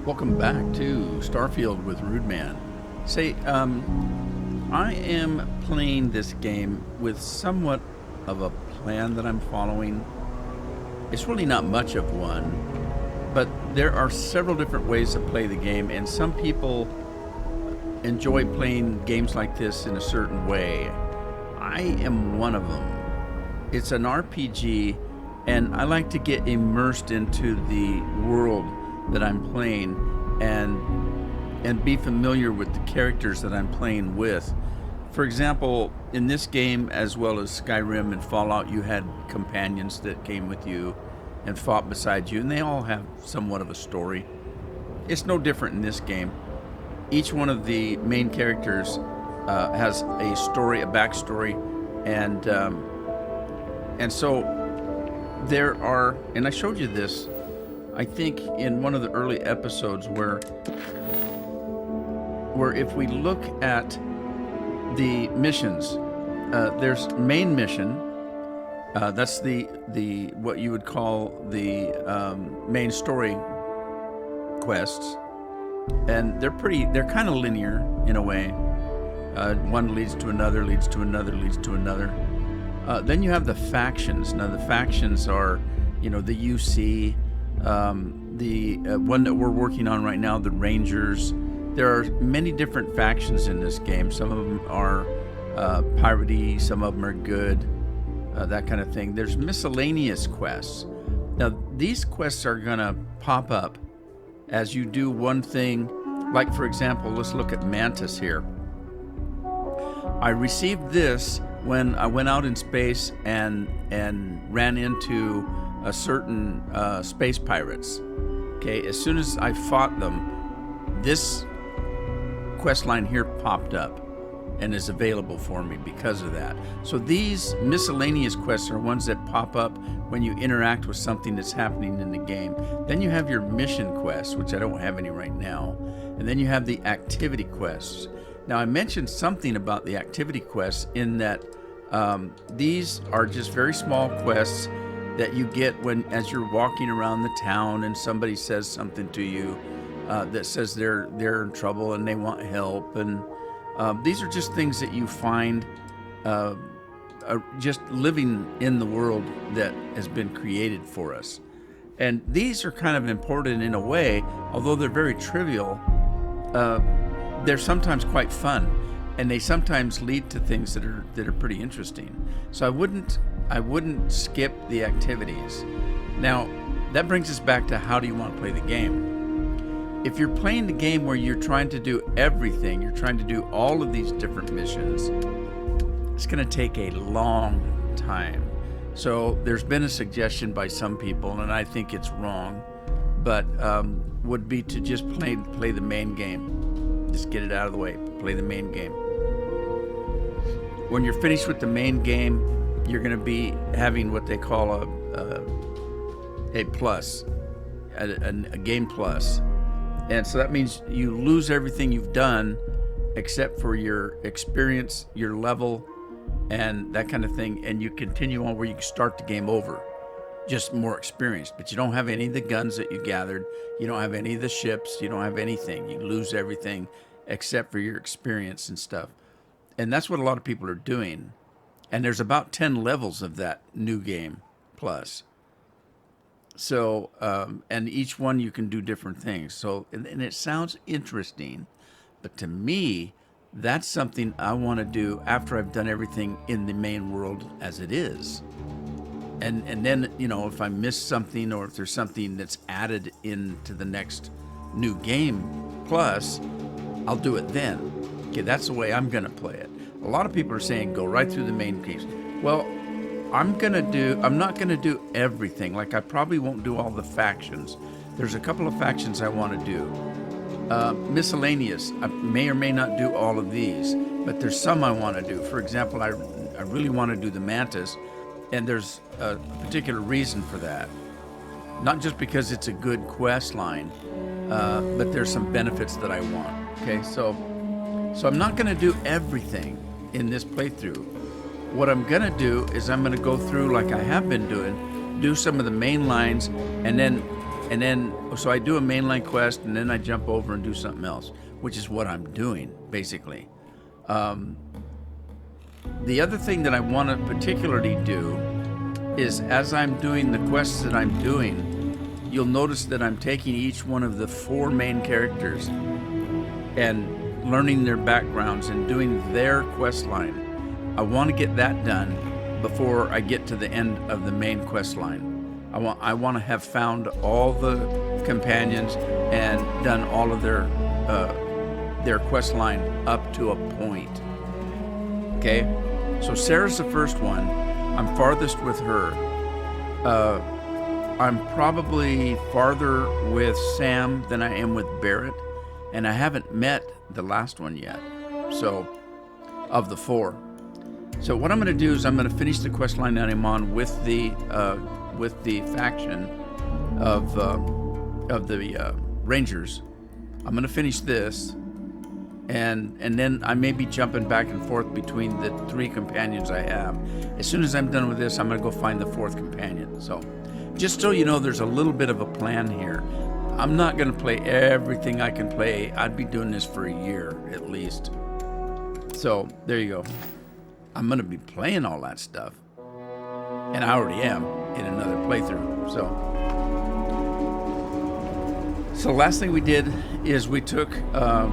Welcome back to Starfield with Rude Man. Say, I am playing this game with somewhat of a plan that I'm following. It's really not much of one, but there are several different ways to play the game, and some people enjoy playing games like this in a certain way. I am one of them. It's an RPG, and I like to get immersed into the world that I'm playing and be familiar with the characters that I'm playing with. For example, in this game, as well as Skyrim and Fallout, you had companions that came with you and fought beside you, and they all have somewhat of a story. It's no different in this game. Each one of the main characters has a story, a backstory, and so there are, and I showed you this, I think, in one of the early episodes where if we look at the missions, there's main mission. That's the what you would call the main story quests, and they're kind of linear in a way. One leads to another, leads to another, leads to another. Then you have the factions. Now the factions are, the UC, the one that we're working on right now, the Rangers. There are many different factions in this game. Some of them are piratey, some of them are good, that kind of thing. There's miscellaneous quests. Now these quests are gonna pop up as you do one thing. Like, for example, let's look at Mantis here. I received this when I went out in space and ran into a certain space pirates. Okay, as soon as I fought them, this quest line here popped up and is available for me because of that. So these miscellaneous quests are ones that pop up when you interact with something that's happening in the game. Then you have your mission quests, which I don't have any right now, and then you have the activity quests. Now I mentioned something about the activity quests in that these are just very small quests that you get as you're walking around the town and somebody says something to you that says they're in trouble and they want help, and these are just things that you find just living in the world that has been created for us. And these are kind of important in a way, although they're very trivial. They're sometimes quite fun, and they sometimes lead to things that are pretty interesting. So I wouldn't skip the activities. Now, that brings us back to how do you want to play the game? If you're playing the game where you're trying to do everything, you're trying to do all of these different missions, it's going to take a long time. So there's been a suggestion by some people, and I think it's wrong, but would be to just play the main game. Just get it out of the way, play the main game. When you're finished with the main game, you're going to be having what they call a plus, a game plus. And so that means you lose everything you've done except for your experience, your level, and that kind of thing. And you continue on where you can start the game over, just more experienced. But you don't have any of the guns that you gathered. You don't have any of the ships. You don't have anything. You lose everything except for your experience and stuff. And that's what a lot of people are doing. And there's about 10 levels of that new game plus. So, and each one you can do different things. So, and it sounds interesting, but to me, that's something I want to do after I've done everything in the main world as it is. And then, if I miss something or if there's something that's added into the next new game plus, I'll do it then. Okay, that's the way I'm going to play it. A lot of people are saying go right through the main games. Well, I'm not going to do everything. Like, I probably won't do all the factions. There's a couple of factions I want to do. Miscellaneous, I may or may not do all of these, but there's some I want to do. For example, I really want to do the Mantis, and there's a particular reason for that. Not just because it's a good quest line, but there's some benefits that I want. Okay, so I'm not going to do everything in this playthrough. What I'm going to do is I'm going to go through, like I have been doing, do some of the main lines, and then And then, so I do a mainline quest, and then I jump over and do something else, which is what I'm doing, basically. The other thing that I want to particularly do is, as I'm doing the quests that I'm doing, you'll notice that I'm taking each one of the 4 main characters and learning their backgrounds and doing their quest line. I want to get that done before I get to the end of the main quest line. I want to have found all the companions and done all of their quest line up to a point. Okay, so Sarah's the first one. I'm farthest with her. I'm probably farther with Sam than I am with Barrett, and I haven't met the last one yet. So, of the 4. So what I'm going to do is I'm going to finish the quest line that I'm on with the faction of the Rangers. I'm going to finish this, and then I may be jumping back and forth between the 3 companions I have. As soon as I'm done with this, I'm going to go find the 4th companion. So, just so you know, there's a little bit of a plan here. I'm not going to play everything I can play. I'd be doing this for a year at least. So, there you go. I'm going to be playing all that stuff. And I already am in another playthrough. So last thing we did is we took one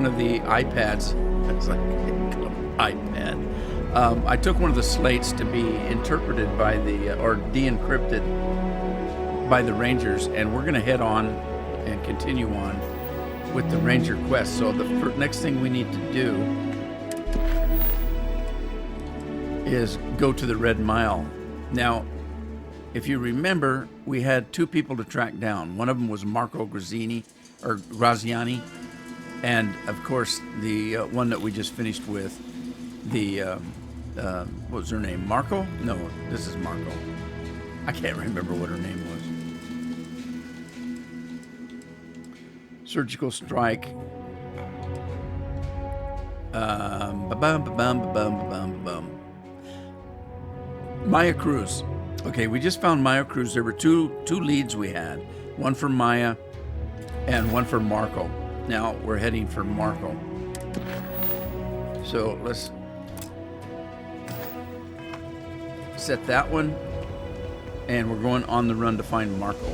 of the iPads. It's like an iPad. I took one of the slates to be interpreted by or de-encrypted by the Rangers, and we're going to head on and continue on with the Ranger quest. So the next thing we need to do is go to the Red Mile. Now, if you remember, we had 2 people to track down. One of them was Marco Graziani, and of course the one that we just finished with, what was her name? Marco? No, this is Marco. I can't remember what her name was. Surgical Strike. Maya Cruz. Okay, we just found Maya Cruz. There were two leads we had. One for Maya and one for Marco. Now we're heading for Marco. So let's set that one, and we're going on the run to find Marco.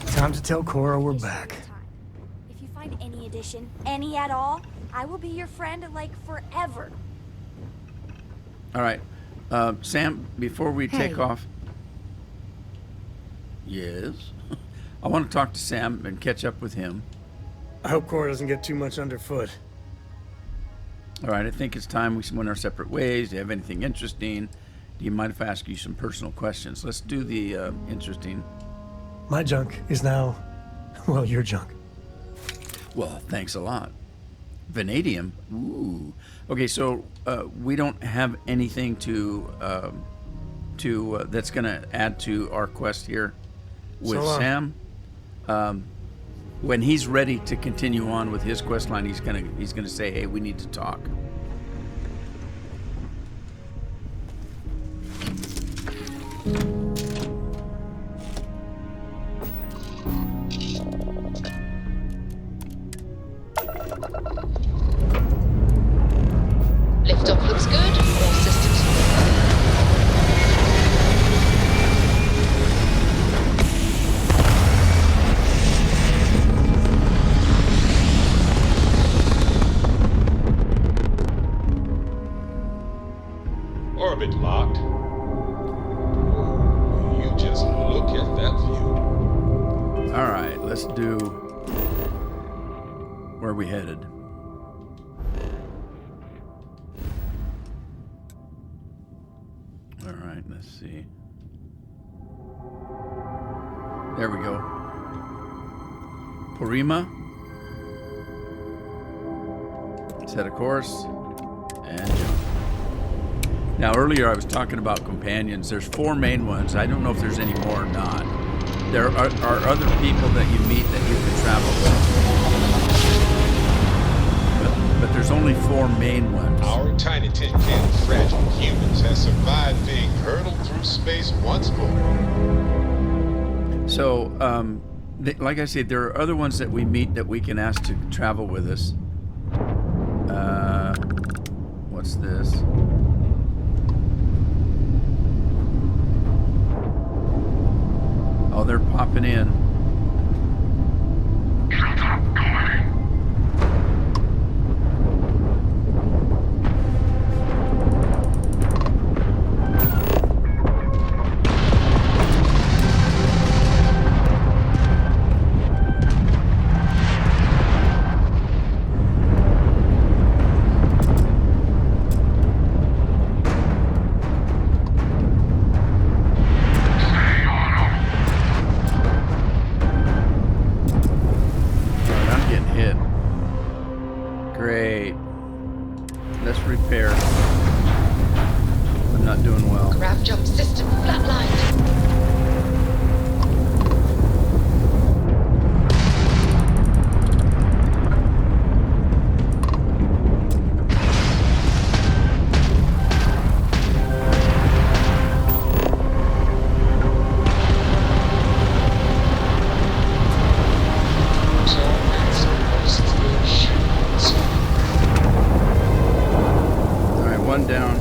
Time to tell Cora we're back. If you find any addition, any at all, I will be your friend like forever. All right, Sam, before we take off. Yes. I want to talk to Sam and catch up with him. I hope Cora doesn't get too much underfoot. All right, I think it's time we went our separate ways. Do you have anything interesting? Do you mind if I ask you some personal questions? Let's do the interesting. My junk is now, well, your junk. Well, thanks a lot. Vanadium? Ooh. Okay, so we don't have anything that's going to add to our quest here with Sam. When he's ready to continue on with his quest line, he's gonna say, "Hey, we need to talk." Liftoff looks good. All systems. Orbit locked. You just look at that view. All right, let's do. Where are we headed? All right, let's see. There we go. Porima. Set a course. And jump. Now, earlier I was talking about companions. There's 4 main ones. I don't know if there's any more or not. There are other people that you meet that you can travel with. but there's only 4 main ones. Our tiny tin can of fragile humans has survived being hurtled through space once more. So, like I said, there are other ones that we meet that we can ask to travel with us. What's this? Oh, they're popping in. Great. Let's repair. I'm not doing well. Grav jump system flatlined. One down.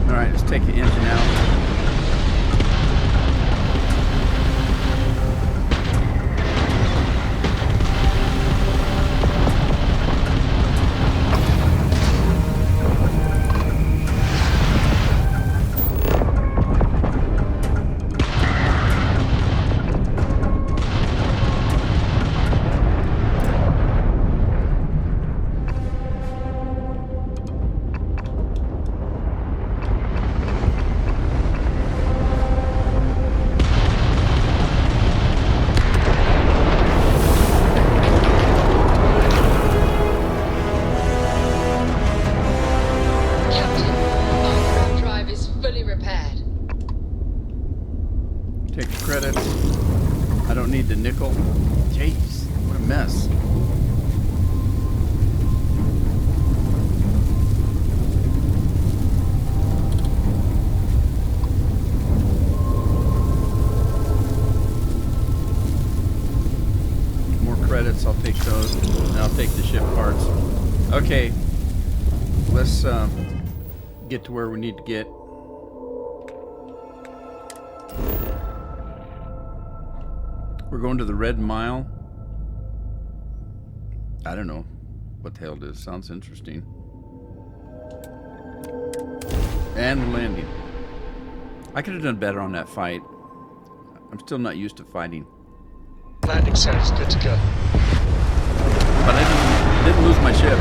All right, let's take the engine out. Take the credits. I don't need the nickel. Jeez, what a mess. More credits, I'll take those. And I'll take the ship parts. Okay, let's get to where we need to get. We're going to the Red Mile. I don't know what the hell it is. Sounds interesting. And landing. I could have done better on that fight. I'm still not used to fighting. Landing sounds good to go. But I didn't lose my ship.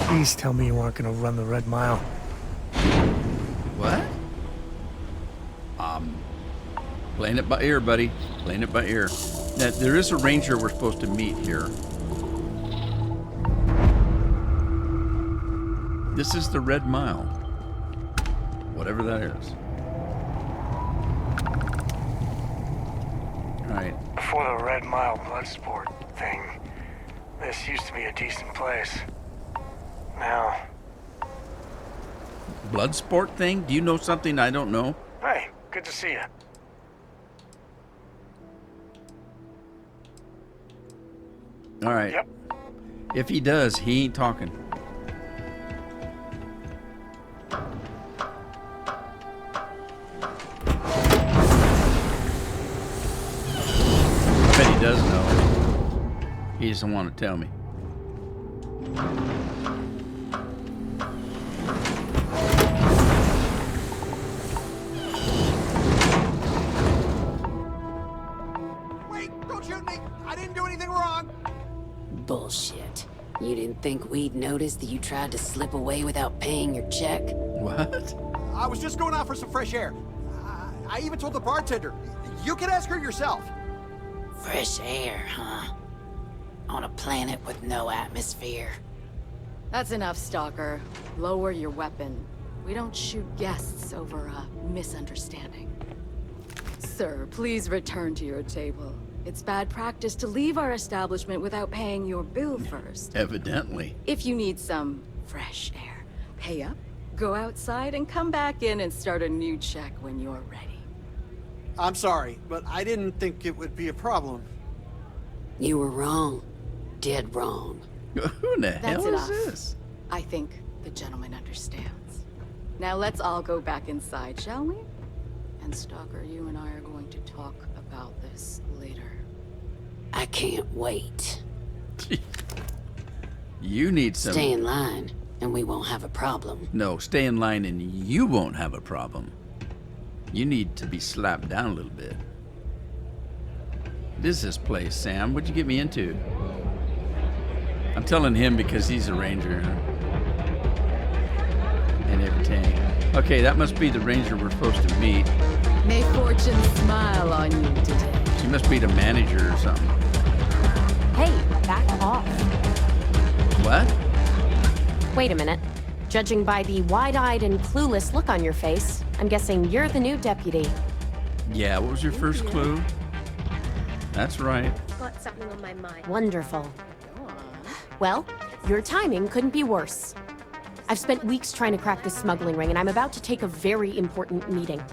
Please tell me you aren't going to run the Red Mile. What? Playing it by ear, buddy. Playing it by ear. Now, there is a ranger we're supposed to meet here. This is the Red Mile. Whatever that is. All right. Before the Red Mile blood sport thing, this used to be a decent place. Now... Blood sport thing? Do you know something I don't know? Hey, good to see you. All right. Yep. If he does, he ain't talking. I bet he does know. He doesn't want to tell me. You didn't think we'd notice that you tried to slip away without paying your check? What? I was just going out for some fresh air. I even told the bartender. You can ask her yourself. Fresh air, huh? On a planet with no atmosphere. That's enough, Stalker. Lower your weapon. We don't shoot guests over a misunderstanding. Sir, please return to your table. It's bad practice to leave our establishment without paying your bill first. Evidently. If you need some fresh air, pay up, go outside, and come back in and start a new check when you're ready. I'm sorry, but I didn't think it would be a problem. You were wrong. Dead wrong. Who in the hell enough. is this? I think the gentleman understands. Now let's all go back inside, shall we? And Stalker, you and I are going to talk about this later. I can't wait. You need some... Stay in line, and we won't have a problem. No, stay in line and you won't have a problem. You need to be slapped down a little bit. What is this place, Sam? What'd you get me into? I'm telling him because he's a ranger. And everything. Okay, that must be the ranger we're supposed to meet. May fortune smile on you today. She must be the manager or something. Hey, back off. What? Wait a minute. Judging by the wide-eyed and clueless look on your face, I'm guessing you're the new deputy. Yeah, what was your first clue? That's right. Got something on my mind. Wonderful. Well, your timing couldn't be worse. I've spent weeks trying to crack this smuggling ring, and I'm about to take a very important meeting.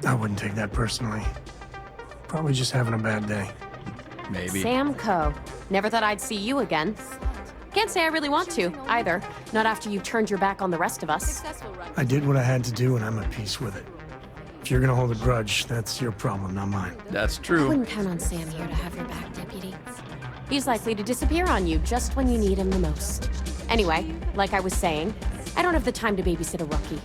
I wouldn't take that personally. Probably just having a bad day. Maybe. Sam Coe. Never thought I'd see you again. Can't say I really want to, either. Not after you turned your back on the rest of us. I did what I had to do, and I'm at peace with it. If you're gonna hold a grudge, that's your problem, not mine. That's I true. wouldn't count on Sam here to have your back, Deputy. He's likely to disappear on you just when you need him the most. Anyway, like I was saying, I don't have the time to babysit a rookie.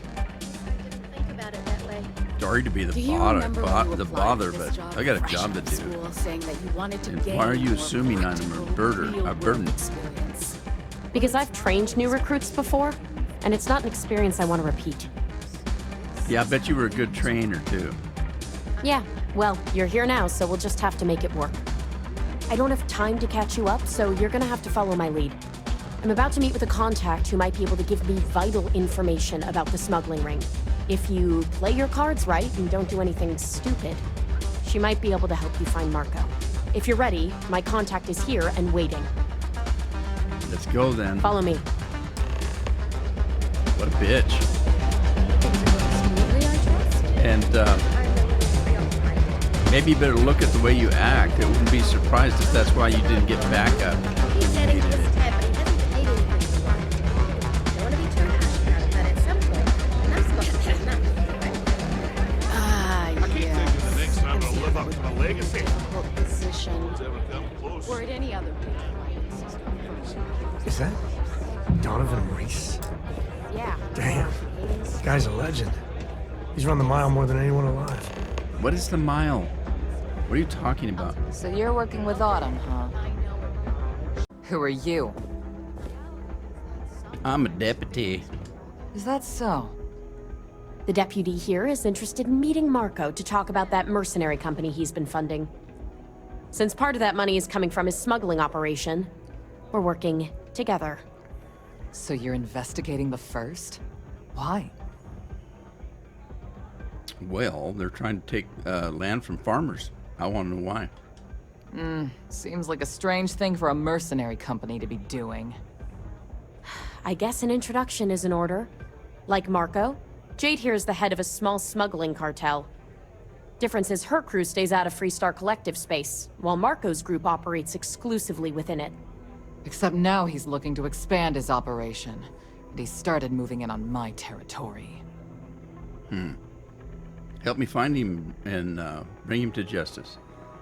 Think about it that way. Sorry to be the Do you bother, remember when you the applied bother, for this but job I got a fresh job to out of do. school, saying that you wanted to And gain why are you more assuming I'm a practical, burden? real-world experience? Because I've trained new recruits before, and it's not an experience I want to repeat. Yeah, I bet you were a good trainer, too. Yeah, well, you're here now, so we'll just have to make it work. I don't have time to catch you up, so you're gonna have to follow my lead. I'm about to meet with a contact who might be able to give me vital information about the smuggling ring. If you play your cards right and don't do anything stupid, she might be able to help you find Marco. If you're ready, my contact is here and waiting. Let's go, then. Follow me. What a bitch. Smoothly, I trust? And, maybe you better look at the way you act. I wouldn't be surprised if that's why you didn't get backup. He said he was 10, but he hasn't paid anything for it. Don't want to be too harsh about it, but at some point, enough's got to be enough, right? Ah, yes. The next time I'll live up to my legacy. Difficult position. Ever come close? Or at any other Is that Donovan Reese? Yeah. Damn. Guy's a legend. He's run the mile more than anyone alive. What is the mile? What are you talking about? So you're working with Autumn, huh? Who are you? I'm a deputy. Is that so? The deputy here is interested in meeting Marco to talk about that mercenary company he's been funding. Since part of that money is coming from his smuggling operation, we're working together. So you're investigating the first? Why? Well, they're trying to take land from farmers. I want to know why. Seems like a strange thing for a mercenary company to be doing. I guess an introduction is in order. Like Marco, Jade here is the head of a small smuggling cartel. Difference is her crew stays out of Freestar Collective space, while Marco's group operates exclusively within it. Except now he's looking to expand his operation, and he started moving in on my territory. Help me find him and bring him to justice.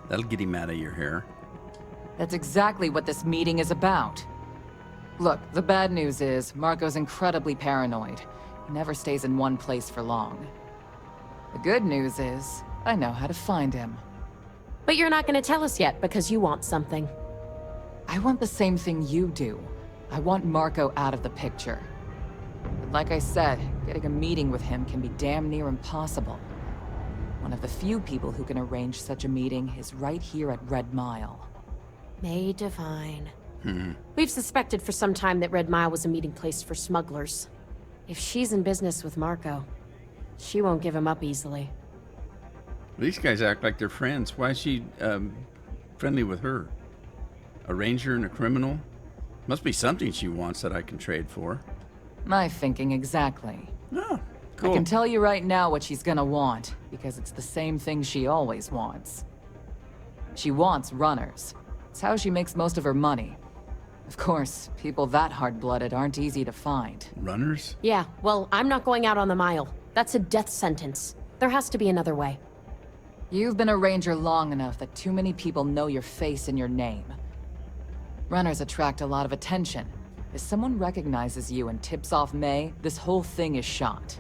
That'll get him out of your hair. That's exactly what this meeting is about. Look, the bad news is, Marco's incredibly paranoid. He never stays in one place for long. The good news is, I know how to find him. But you're not going to tell us yet because you want something. I want the same thing you do. I want Marco out of the picture. But like I said, getting a meeting with him can be damn near impossible. One of the few people who can arrange such a meeting is right here at Red Mile. May Divine. We've suspected for some time that Red Mile was a meeting place for smugglers. If she's in business with Marco, she won't give him up easily. These guys act like they're friends. Why is she friendly with her? A ranger and a criminal? Must be something she wants that I can trade for. My thinking exactly. Oh, cool. I can tell you right now what she's gonna want, because it's the same thing she always wants. She wants runners. It's how she makes most of her money. Of course, people that hard-blooded aren't easy to find. Runners? Yeah, well, I'm not going out on the mile. That's a death sentence. There has to be another way. You've been a ranger long enough that too many people know your face and your name. Runners attract a lot of attention. If someone recognizes you and tips off May, this whole thing is shot.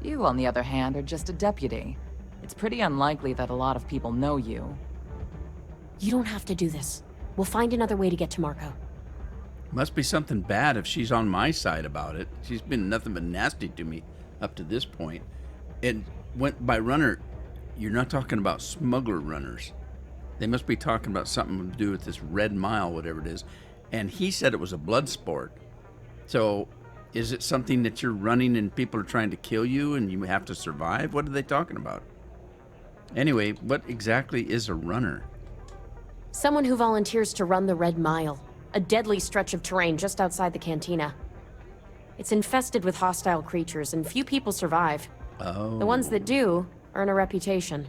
You, on the other hand, are just a deputy. It's pretty unlikely that a lot of people know you. You don't have to do this. We'll find another way to get to Marco. Must be something bad if she's on my side about it. She's been nothing but nasty to me up to this point. And went by runner, you're not talking about smuggler runners. They must be talking about something to do with this Red Mile, whatever it is. And he said it was a blood sport. So is it something that you're running and people are trying to kill you and you have to survive? What are they talking about? Anyway, what exactly is a runner? Someone who volunteers to run the Red Mile, a deadly stretch of terrain just outside the cantina. It's infested with hostile creatures, and few people survive. Oh. The ones that do earn a reputation.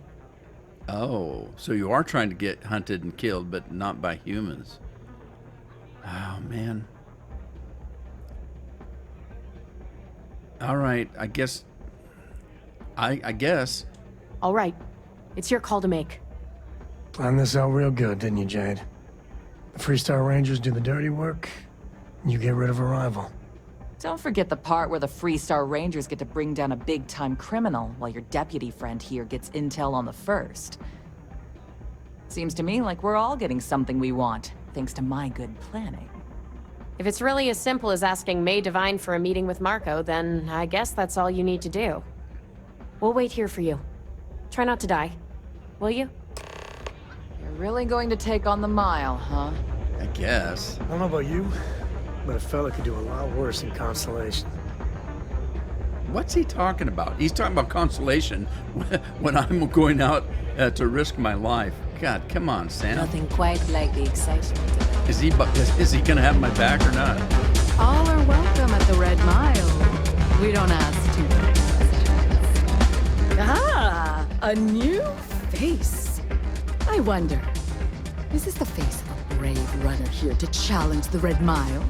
Oh, so you are trying to get hunted and killed, but not by humans. Oh, man. All right, I guess... I guess... All right. It's your call to make. Planned this out real good, didn't you, Jade? The Freestar Rangers do the dirty work, you get rid of a rival. Don't forget the part where the Freestar Rangers get to bring down a big-time criminal, while your deputy friend here gets intel on the first. Seems to me like we're all getting something we want, thanks to my good planning. If it's really as simple as asking May Divine for a meeting with Marco, then I guess that's all you need to do. We'll wait here for you. Try not to die. Will you? You're really going to take on the mile, huh? I guess. I don't know about you, but a fella could do a lot worse in Constellation. What's he talking about? He's talking about Constellation when I'm going out to risk my life. God, come on, Sam. Nothing quite like the excitement. Is he going to have my back or not? All are welcome at the Red Mile. We don't ask too many questions. Ah, a new face. I wonder, is this the face of a brave runner here to challenge the Red Mile?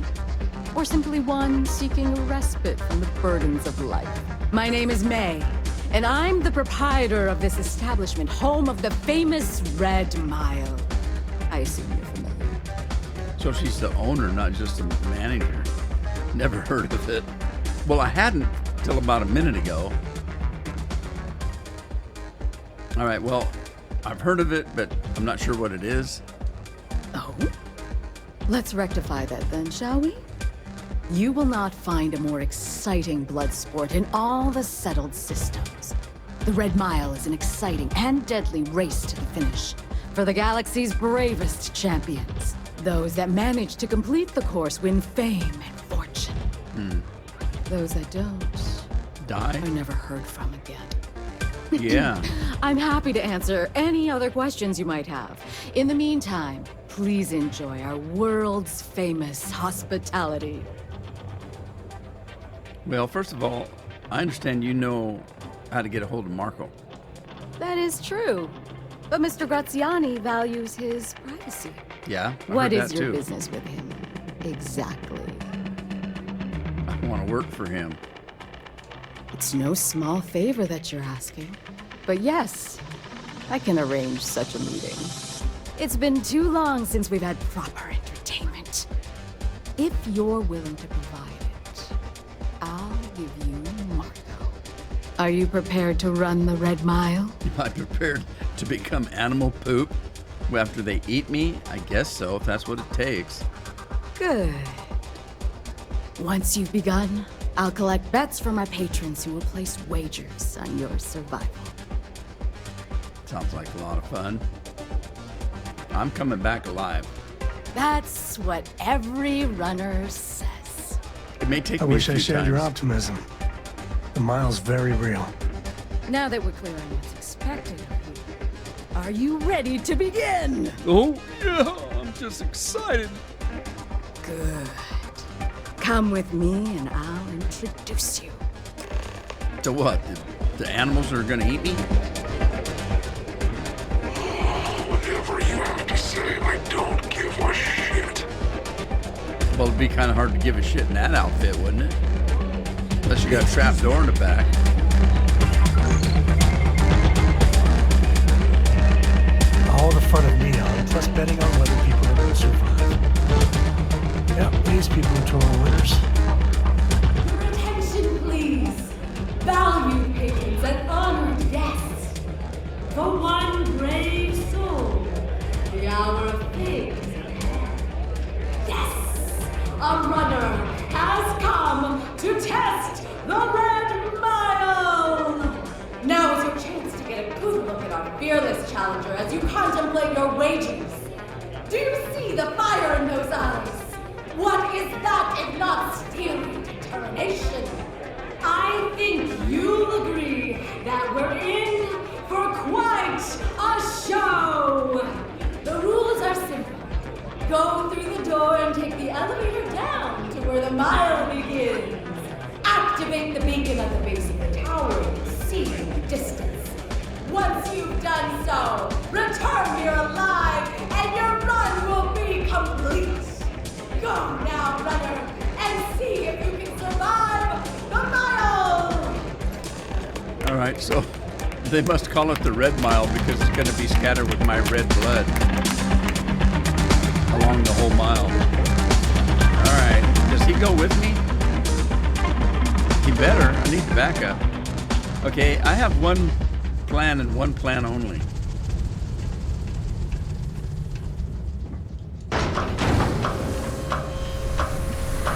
Or simply one seeking a respite from the burdens of life? My name is May, and I'm the proprietor of this establishment, home of the famous Red Mile. I assume you're familiar. So she's the owner, not just a manager. Never heard of it. Well, I hadn't till about a minute ago. All right, well, I've heard of it, but I'm not sure what it is. Oh? Let's rectify that then, shall we? You will not find a more exciting blood sport in all the settled systems. The Red Mile is an exciting and deadly race to the finish for the galaxy's bravest champions. Those that manage to complete the course win fame and fortune. Those that don't Die? are never heard from again. Yeah. I'm happy to answer any other questions you might have. In the meantime, please enjoy our world's famous hospitality. Well, first of all, I understand you know how to get a hold of Marco. That is true. But Mr. Graziani values his privacy. Yeah, I What heard is that your too. business with him? Exactly. I want to work for him. It's no small favor that you're asking. But yes, I can arrange such a meeting. It's been too long since we've had proper entertainment. If you're willing to provide it, I'll give you Marco. Are you prepared to run the Red Mile? Am I prepared to become animal poop after they eat me? I guess so, if that's what it takes. Good. Once you've begun, I'll collect bets from my patrons who will place wagers on your survival. Sounds like a lot of fun. I'm coming back alive. That's what every runner says. It may take I me wish a I few shared times. your optimism. The mile's very real. Now that we're clear on what's expected of you, are you ready to begin? Oh, yeah, I'm just excited. Good. Come with me and I'll introduce you. To what? The animals are gonna eat me? Whatever you have to say, I don't give a shit. Well, it'd be kind of hard to give a shit in that outfit, wouldn't it? Unless you got a trap door in the back. All the fun of Neon, plus betting on whether people are going to survive. Yep, these people are total winners. Your attention, please. Valued patrons and honored guests. The one brave soul. The hour of things ahead. Yes! A runner has come to test the Red Mile! Now is your chance to get a good look at our fearless challenger as you contemplate your wagers. Do you see the fire in those eyes? What is that if not steely determination? I think you'll agree that we're in for quite a show. The rules are simple. Go through the door and take the elevator down to where the mile begins. Activate the beacon at the base of the tower and see in the distance. Once you've done so, return here alive and your run will be complete. Go now, runner, and see if you can survive the mile! All right, so they must call it the Red Mile because it's going to be scattered with my red blood along the whole mile. All right, does he go with me? He better. I need backup. Okay, I have one plan and one plan only.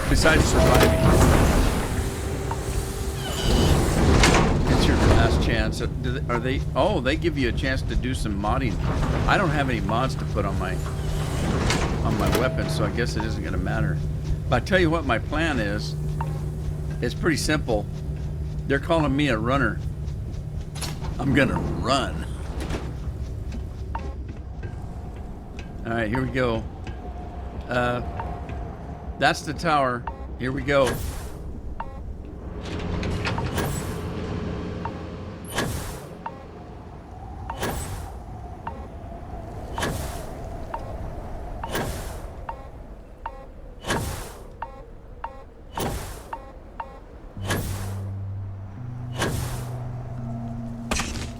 Besides surviving. It's your last chance. Are they? Oh, they give you a chance to do some modding. I don't have any mods to put on my weapon, so I guess it isn't going to matter. But I tell you what my plan is. It's pretty simple. They're calling me a runner. I'm going to run. All right, here we go. That's the tower. Here we go.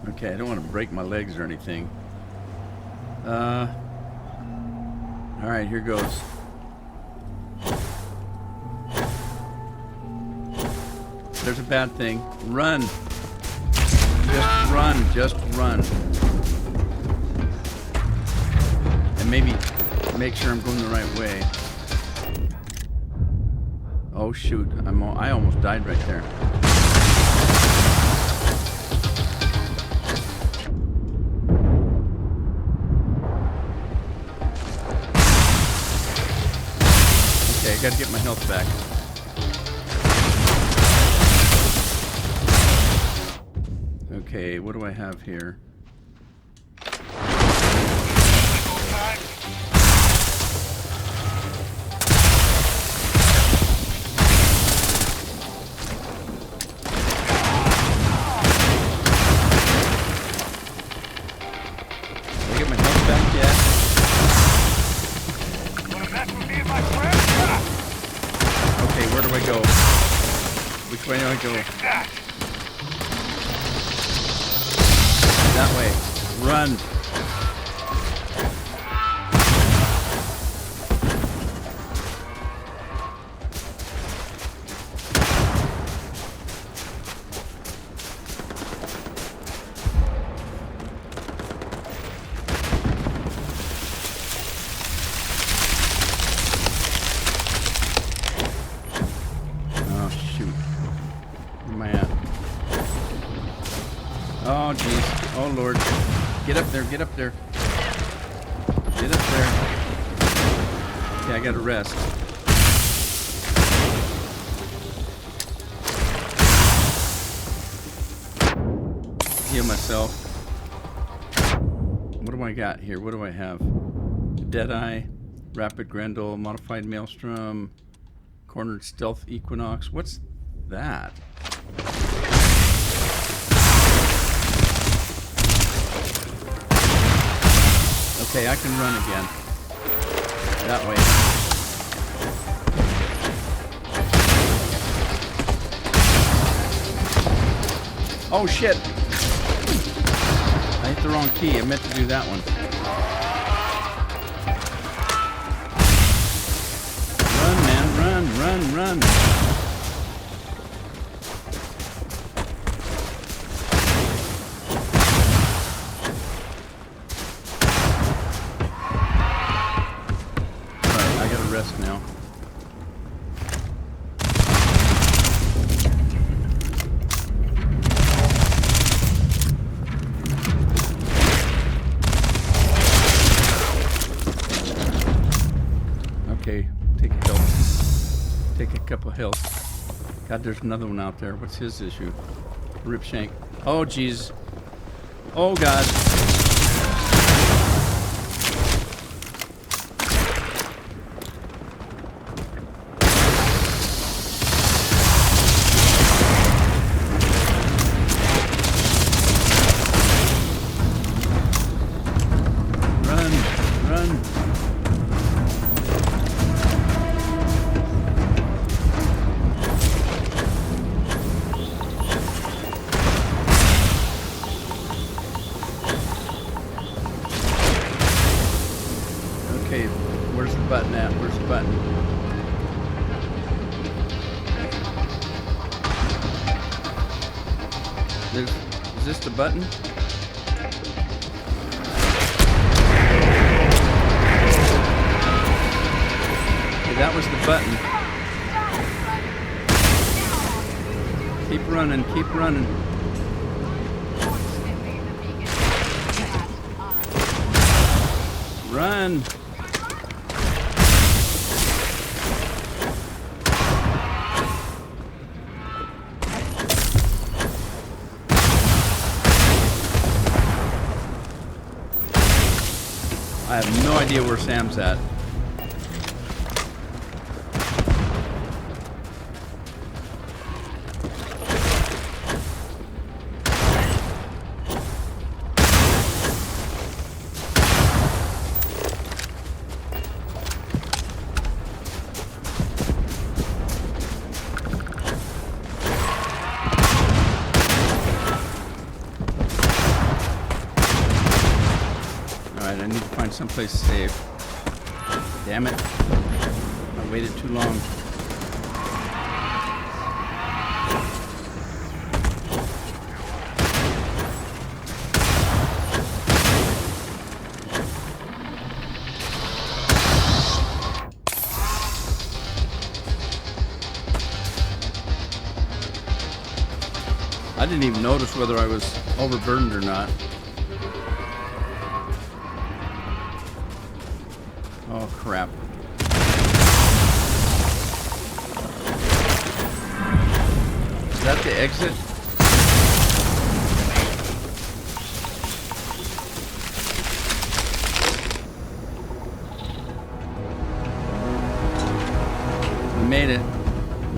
Okay, I don't want to break my legs or anything. All right, here goes. There's a bad thing. Run. Just run. Just run. And maybe make sure I'm going the right way. Oh shoot! I almost died right there. Okay, I gotta get my health back. Okay, what do I have here? Did I get my health back yet? Okay, where do I go? Which way do I go? That way. Run. Oh, jeez. Oh, Lord. Get up there. Get up there. Get up there. Okay, I gotta rest. Heal myself. What do I got here? What do I have? Deadeye, Rapid Grendel, Modified Maelstrom, Cornered Stealth Equinox. What's that? Okay, I can run again. That way. Oh shit! I hit the wrong key. I meant to do that one. Run, man, run, run, run. Alright, I gotta rest now. Okay, take a health. Take a couple health. God, there's another one out there. What's his issue? Ripshank. Oh, jeez. Oh, God. Run, run. Okay, where's the button at? Where's the button? Is this the button? Okay, that was the button. Keep running, keep running. Run! I have no idea where Sam's at. Alright, I need to find someplace safe. Damn it. I waited too long. I didn't even notice whether I was overburdened or not. Oh, crap. Is that the exit? I made it. I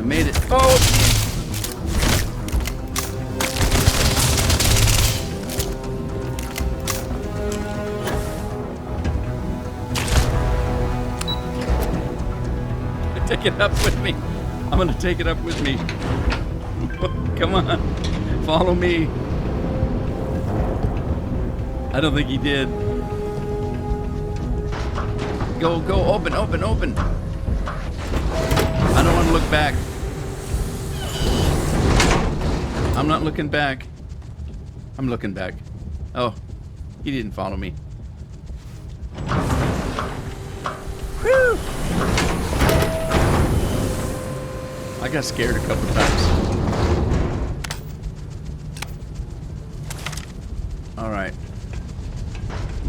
made it. Oh! Take it up with me. I'm gonna take it up with me. Come on. Follow me. I don't think he did. Go, go, open, open, open. I don't want to look back. I'm not looking back. I'm looking back. Oh, he didn't follow me. Whew. I got scared a couple times. All right.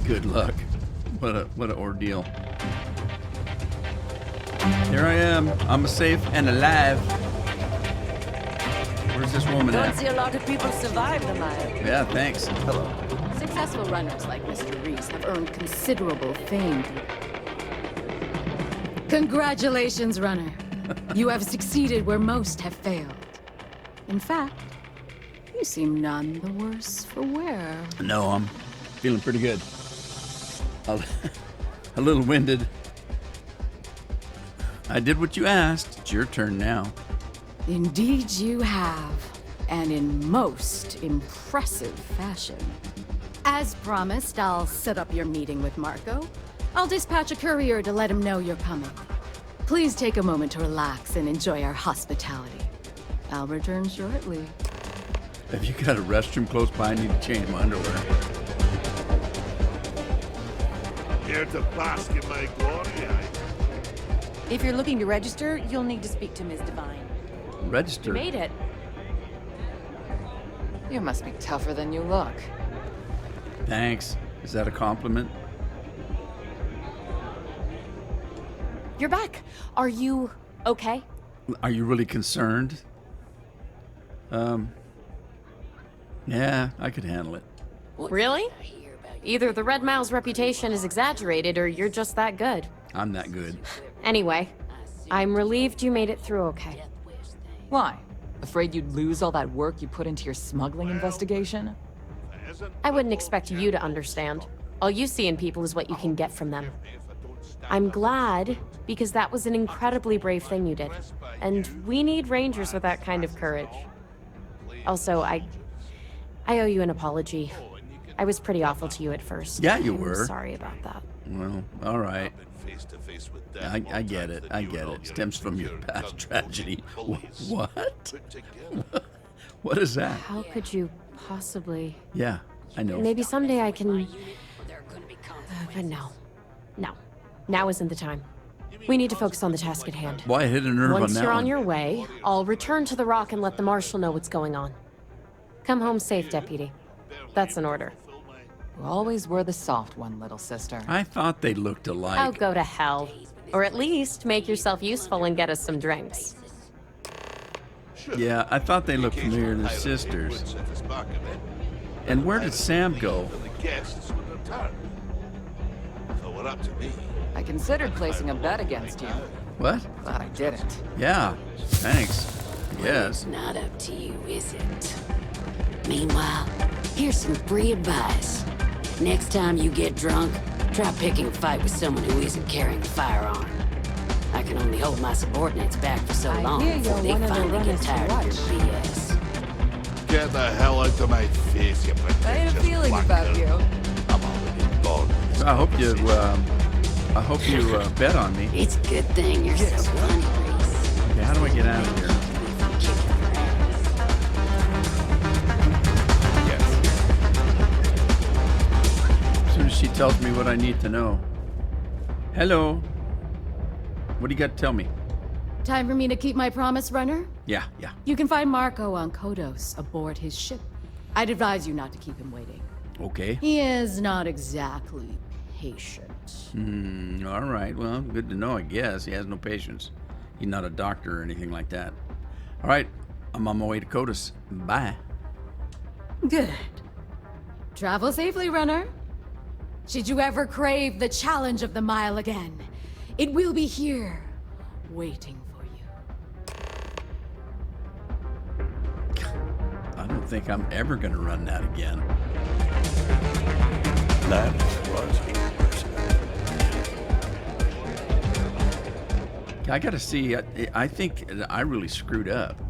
Good luck. What an ordeal. Here I am. I'm safe and alive. Where's this woman Don't at? see a lot of people survive the mile. Yeah, thanks. Hello. Successful runners like Mr. Reese have earned considerable fame. Congratulations, runner. You have succeeded where most have failed. In fact, you seem none the worse for wear. No, I'm feeling pretty good. A little winded. I did what you asked. It's your turn now. Indeed you have, and in most impressive fashion. As promised, I'll set up your meeting with Marco. I'll dispatch a courier to let him know you're coming. Please take a moment to relax and enjoy our hospitality. I'll return shortly. Have you got a restroom close by? I need to change my underwear. Here to bask in my glory, eh? If you're looking to register, you'll need to speak to Ms. Devine. Register? You made it. You must be tougher than you look. Thanks. Is that a compliment? You're back. Are you okay? Are you really concerned? Yeah, I could handle it. Really? Either the Red Mile's reputation is exaggerated or you're just that good. I'm that good. Anyway, I'm relieved you made it through okay. Why? Afraid you'd lose all that work you put into your smuggling investigation? I wouldn't expect you to understand. All you see in people is what you can get from them. I'm glad, because that was an incredibly brave thing you did. And we need rangers with that kind of courage. Also, I owe you an apology. I was pretty awful to you at first. Yeah, you I'm were. sorry about that. Well, all right. I get it. I get it. Stems from your past tragedy. What? What is that? How could you possibly... Yeah, I know. Maybe someday I can... but no. No. Now isn't the time. We need to focus on the task at hand. Why hit a nerve on Once that you're one? on your way, I'll return to the Rock and let the Marshal know what's going on. Come home safe, Deputy. That's an order. You always were the soft one, little sister. I thought they looked alike. Oh, go to hell. Or at least make yourself useful and get us some drinks. Yeah, I thought they looked familiar to sisters. And where did Sam go? I considered placing a bet against you. What? But I didn't. Yeah, thanks. Yes. Not up to you, is it? Meanwhile, here's some free advice. Next time you get drunk, try picking a fight with someone who isn't carrying a firearm. I can only hold my subordinates back for so long hear before you're they one of the finally get runners to tired of your watch. BS. Get the hell out of my face, you pretentious I had a feeling about you. I'm already gone. I hope you bet on me. It's a good thing you're so funny, Reese. Okay, how do I get out of here? As soon as she tells me what I need to know. Hello. What do you got to tell me? Time for me to keep my promise, runner? Yeah. You can find Marco on Kodos aboard his ship. I'd advise you not to keep him waiting. Okay. He is not exactly patient. All right. Well, good to know, I guess. He has no patience. He's not a doctor or anything like that. All right. I'm on my way to Kodos. Bye. Good. Travel safely, runner. Should you ever crave the challenge of the mile again, it will be here, waiting for you. I don't think I'm ever going to run that again. That was I got to see. I think I really screwed up.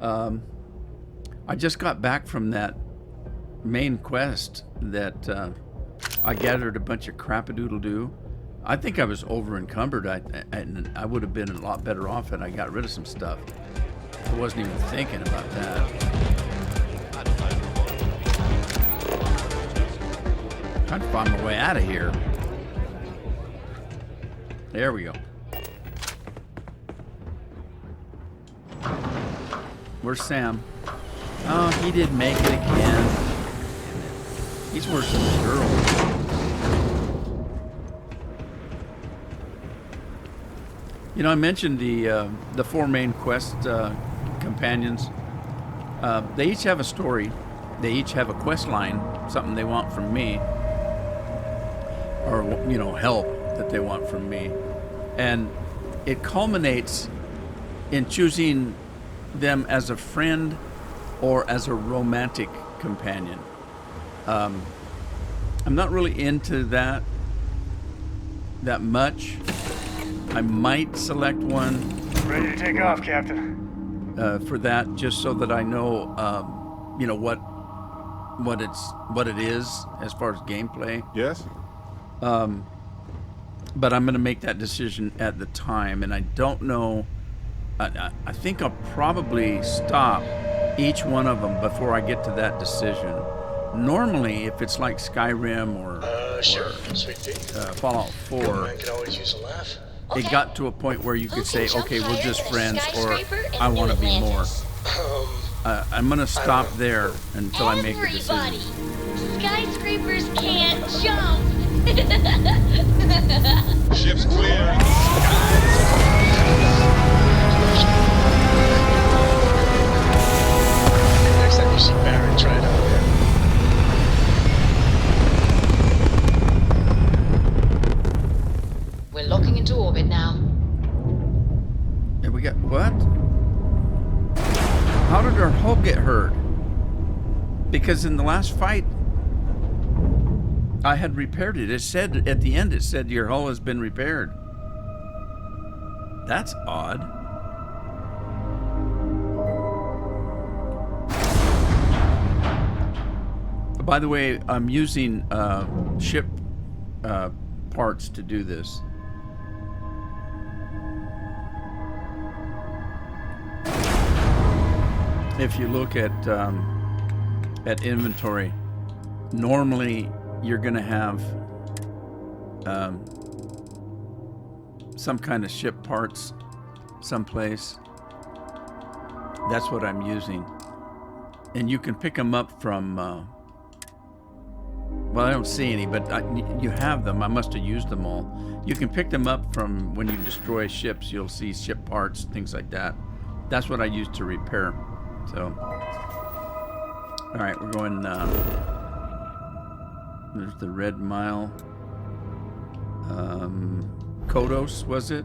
I just got back from that main quest that I gathered a bunch of crap-a-doodle-doo. I think I was over-encumbered. I would have been a lot better off had I got rid of some stuff. I wasn't even thinking about that. Trying to find my way out of here. There we go. Where's Sam? Oh, he didn't make it again. He's worse than the girl. You know, I mentioned the 4 main quest companions. They each have a story. They each have a quest line, something they want from me, or you know, help that they want from me, and it culminates in choosing them as a friend or as a romantic companion. I'm not really into that much. I might select one. Ready to take off, Captain. For that, just so that I know, you know, what it is as far as gameplay. Yes. But I'm going to make that decision at the time, and I don't know. I think I'll probably stop each one of them before I get to that decision. Normally, if it's like Skyrim or Fallout 4, could always use a laugh. it got to a point where you could say, okay, we're just friends, or I want to be more. I'm going to stop there until I make a decision. Skyscrapers can't jump. Ship's clear. Next time you see Barry, try it out there. We're locking into orbit now. And we got what? How did our hull get hurt? Because in the last fight, I had repaired it. It said at the end, it said your hull has been repaired. That's odd. By the way, I'm using ship parts to do this. If you look at inventory, normally you're going to have some kind of ship parts someplace. That's what I'm using. And you can pick them up from, well, I don't see any, but you have them. I must have used them all. You can pick them up from when you destroy ships. You'll see ship parts, things like that. That's what I use to repair. So, all right, we're going, there's the Red Mile. Kodos, was it?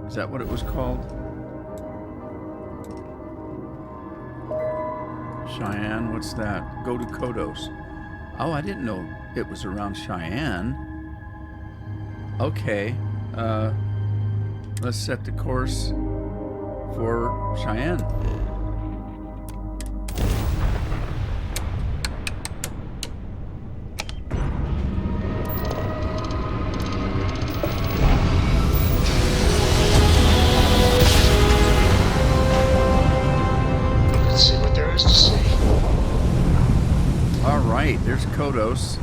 Is that what it was called? Cheyenne, what's that? Go to Kodos. Oh, I didn't know it was around Cheyenne. Okay, let's set the course for Cheyenne. Let's see what there is to see. All right, there's Kodos.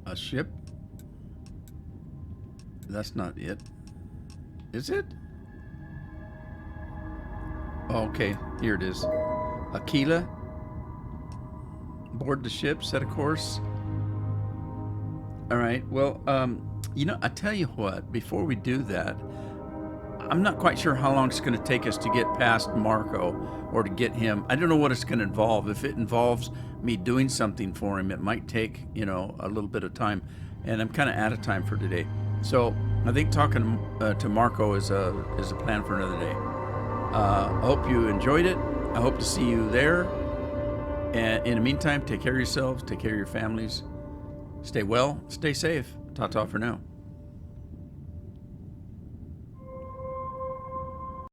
A ship? That's not it. Is it? Okay, here it is. Aquila. Board the ship, set a course. All right, well, you know, I tell you what, before we do that, I'm not quite sure how long it's going to take us to get past Marco or to get him. I don't know what it's going to involve. If it involves me doing something for him, it might take, you know, a little bit of time. And I'm kind of out of time for today. So I think talking to Marco is a plan for another day. I hope you enjoyed it. I hope to see you there. And in the meantime, take care of yourselves, take care of your families. Stay well, stay safe. Ta-ta for now.